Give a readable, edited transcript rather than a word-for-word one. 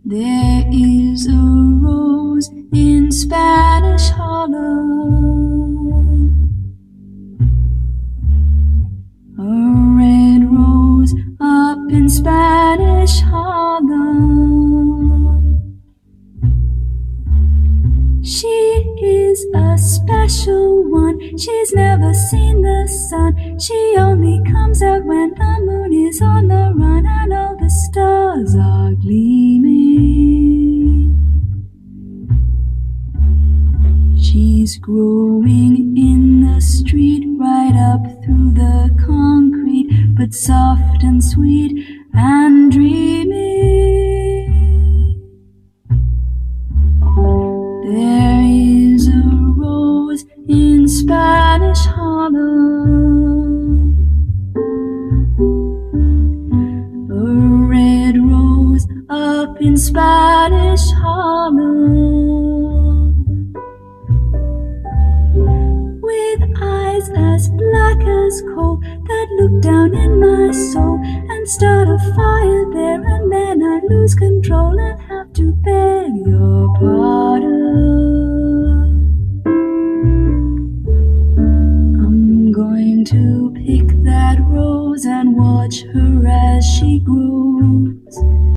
There is a rose in Spanish Hollow, a red rose up in Spanish Hollow. She is a special one, she's never seen the sun. She only comes out when the moon is on the run and all the stars are gleaming. She's growing in the street, right up through the concrete, but soft and sweet and dreamy. There is a rose in Spanish Hollow, a red rose up in Spanish Hollow, with eyes as black as coal that look down in my soul and start a fire there, and then I lose control and have to beg your pardon. I'm going to pick that rose and watch her as she grows.